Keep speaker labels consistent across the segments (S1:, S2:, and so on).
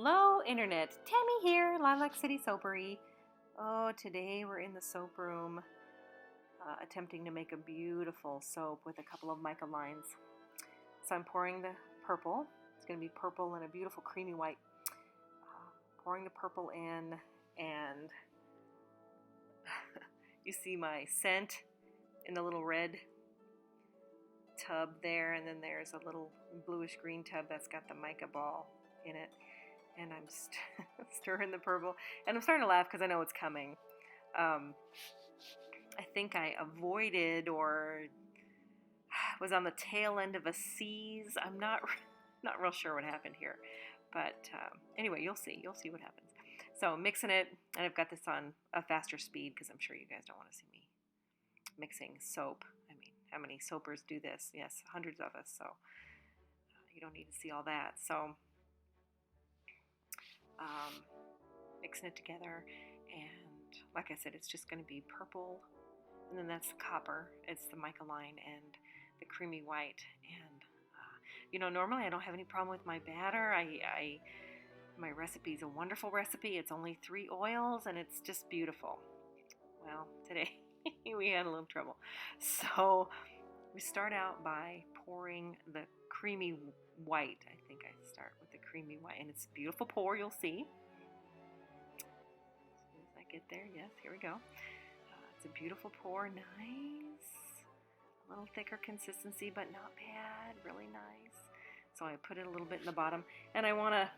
S1: Hello, Internet. Tammy here, Lilac City Soapery. Oh, today we're in the soap room attempting to make a beautiful soap with a couple of mica lines. So I'm pouring the purple. It's going to be purple and a beautiful creamy white. Pouring the purple in, and you see my scent in the little red tub there, and then there's a little bluish green tub that's got the mica ball in it. And I'm stirring the purple, and I'm starting to laugh because I know it's coming. I think I avoided or was on the tail end of a seize. I'm not real sure what happened here, but anyway, you'll see what happens. So mixing it, and I've got this on a faster speed because I'm sure you guys don't want to see me mixing soap. I mean, how many soapers do this? Yes, hundreds of us, so you don't need to see all that. So mixing it together, and like I said, it's just going to be purple, and then that's the copper, it's the mica line, and the creamy white. And normally I don't have any problem with my batter. My recipe is a wonderful recipe. It's only 3 oils, and it's just beautiful. Well, today we had a little trouble. So we start out by pouring the creamy white. I think I start with the creamy white, and it's a beautiful pour, you'll see. As soon as I get there, yes, here we go. It's a beautiful pour, nice. A little thicker consistency, but not bad, really nice. So I put it a little bit in the bottom, and I want to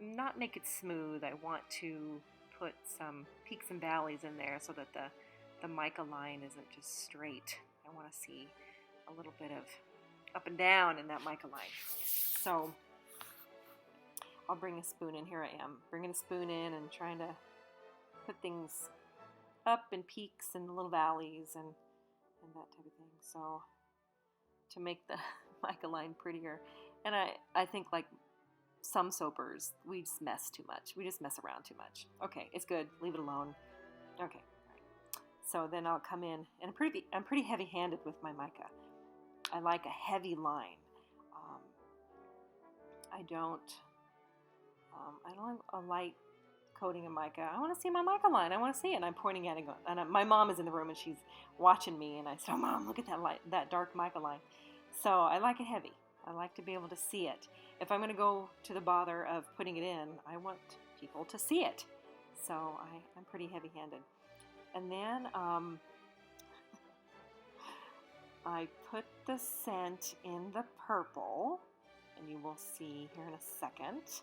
S1: not make it smooth. I want to put some peaks and valleys in there so that the mica line isn't just straight. I want to see a little bit of up and down in that mica line. So I'll bring a spoon in. Here I am, bringing a spoon in and trying to put things up in peaks and little valleys and that type of thing. So to make the mica line prettier. And I think, like some soapers, we just mess too much. We just mess around too much. Okay, it's good. Leave it alone. Okay. All right. So then I'll come in, and I'm pretty heavy-handed with my mica. I like a heavy line. I don't like a light coating of mica. I want to see my mica line. I want to see it. And I'm pointing at it, and my mom is in the room, and she's watching me. And I said, "Oh, Mom, look at that dark mica line." So I like it heavy. I like to be able to see it. If I'm going to go to the bother of putting it in, I want people to see it. So I'm pretty heavy-handed. And then I put the scent in the purple, and you will see here in a second.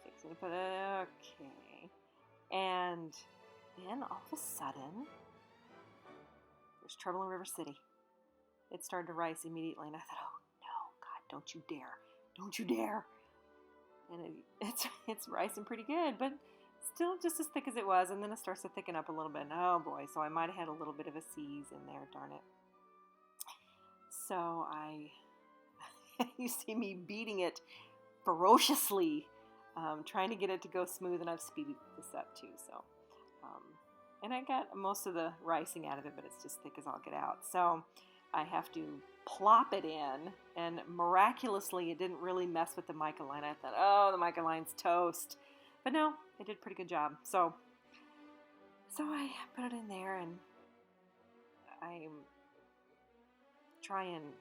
S1: Fixing to put it, okay. And then all of a sudden, there's trouble in River City. It started to rise immediately, and I thought, oh no, God, don't you dare. Don't you dare. And it's rising pretty good, but still just as thick as it was, and then it starts to thicken up a little bit. And oh boy, so I might have had a little bit of a seize in there, darn it. So you see me beating it ferociously, trying to get it to go smooth, and I've speeded this up too. So, and I got most of the ricing out of it, but it's just thick as all get out. So I have to plop it in, and miraculously it didn't really mess with the mica line. I thought, oh, the mica line's toast. But no, it did a pretty good job. So I put it in there, and I try and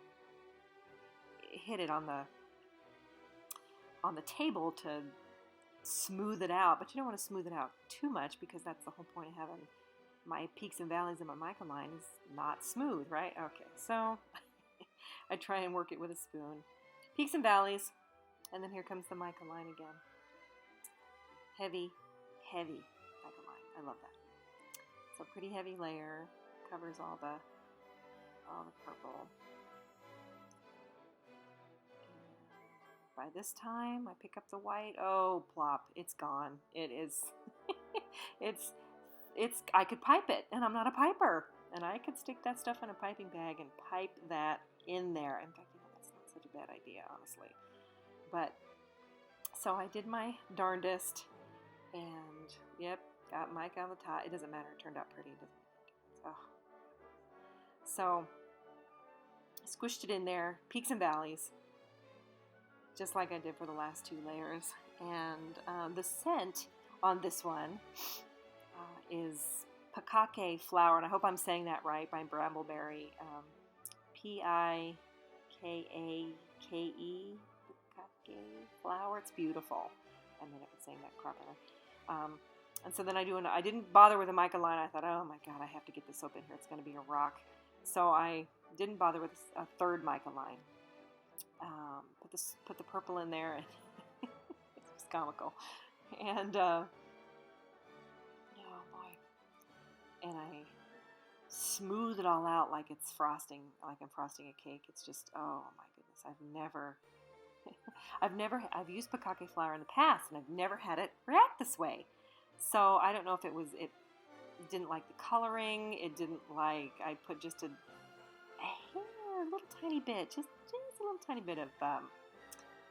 S1: hit it on the table to smooth it out. But you don't want to smooth it out too much, because that's the whole point of having my peaks and valleys in my mica line is not smooth, right? Okay, so I try and work it with a spoon. Peaks and valleys, and then here comes the mica line again. Heavy mica line. I love that. So pretty heavy layer, covers all the purple. And by this time, I pick up the white. Oh, plop! It's gone. It is. I could pipe it, and I'm not a piper, and I could stick that stuff in a piping bag and pipe that in there. In fact, that's not such a bad idea, honestly. But so I did my darndest, and yep, got mica on the top. It doesn't matter. It turned out pretty. So squished it in there, peaks and valleys, just like I did for the last 2 layers. And the scent on this one is Pikake Flower, and I hope I'm saying that right, by Brambleberry. Pikake, Pikake Flower. It's beautiful. I may not be saying that properly. And so then I didn't bother with a mica line. I thought, oh my God, I have to get this soap in here. It's going to be a rock. So I didn't bother with a third mica line. Put the purple in there, and it's comical. And oh boy, and I smooth it all out like it's frosting, like I'm frosting a cake. It's just, oh my goodness, I've used Pikake Flower in the past, and I've never had it react this way. So I don't know if it didn't like the coloring. It didn't like, I put just a little tiny bit, just a little tiny bit of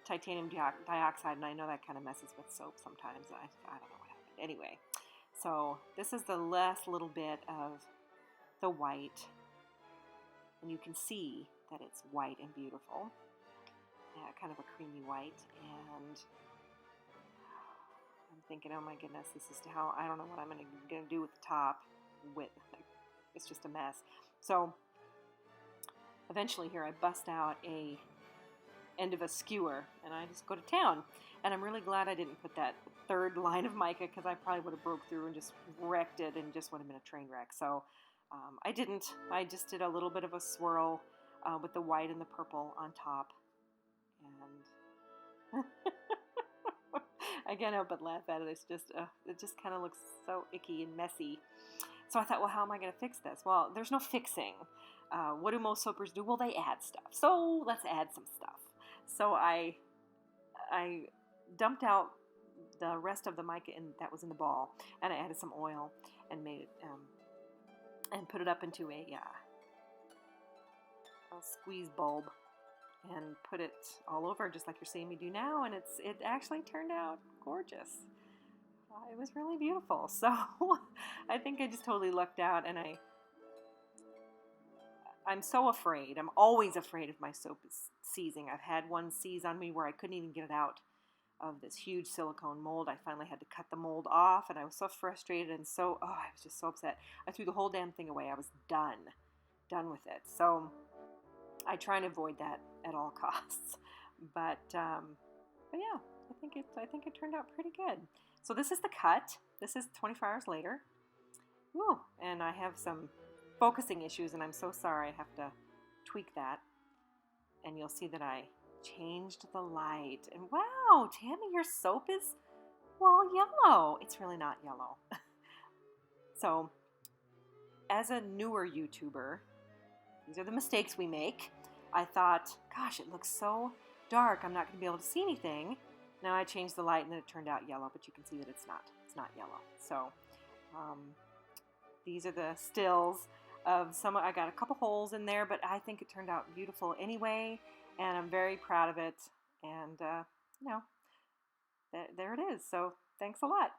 S1: titanium dioxide, and I know that kind of messes with soap sometimes. I don't know what happened. Anyway, so this is the last little bit of the white, and you can see that it's white and beautiful, kind of a creamy white, and I'm thinking, oh my goodness, this is how, I don't know what I'm going to do with the top. It's just a mess. So eventually here I bust out a end of a skewer, and I just go to town. And I'm really glad I didn't put that third line of mica, because I probably would have broke through and just wrecked it, and just would have been a train wreck. So I didn't. I just did a little bit of a swirl with the white and the purple on top, and I can't help but laugh at it. It's just, it just kind of looks so icky and messy. So I thought, well, how am I going to fix this? Well, there's no fixing. What do most soapers do? Well, they add stuff. So let's add some stuff. So I dumped out the rest of the mica that was in the ball, and I added some oil and made it, and put it up into a squeeze bulb, and put it all over, just like you're seeing me do now, and it actually turned out gorgeous. It was really beautiful. So I think I just totally lucked out, and I'm so afraid. I'm always afraid if my soap is seizing. I've had one seize on me where I couldn't even get it out of this huge silicone mold. I finally had to cut the mold off, and I was so frustrated, and I was just so upset. I threw the whole damn thing away. I was done with it. So I try and avoid that at all costs. But yeah, I think it turned out pretty good. So this is the cut. This is 24 hours later. Woo! And I have some focusing issues, and I'm so sorry. I have to tweak that. And you'll see that I changed the light. And wow, Tammy, your soap is, well, yellow. It's really not yellow. So, as a newer YouTuber, these are the mistakes we make. I thought, gosh, it looks so dark, I'm not going to be able to see anything. Now I changed the light, and then it turned out yellow, but you can see that it's not yellow. So, these are the stills of some. I got a couple holes in there, but I think it turned out beautiful anyway, and I'm very proud of it. And there it is. So thanks a lot.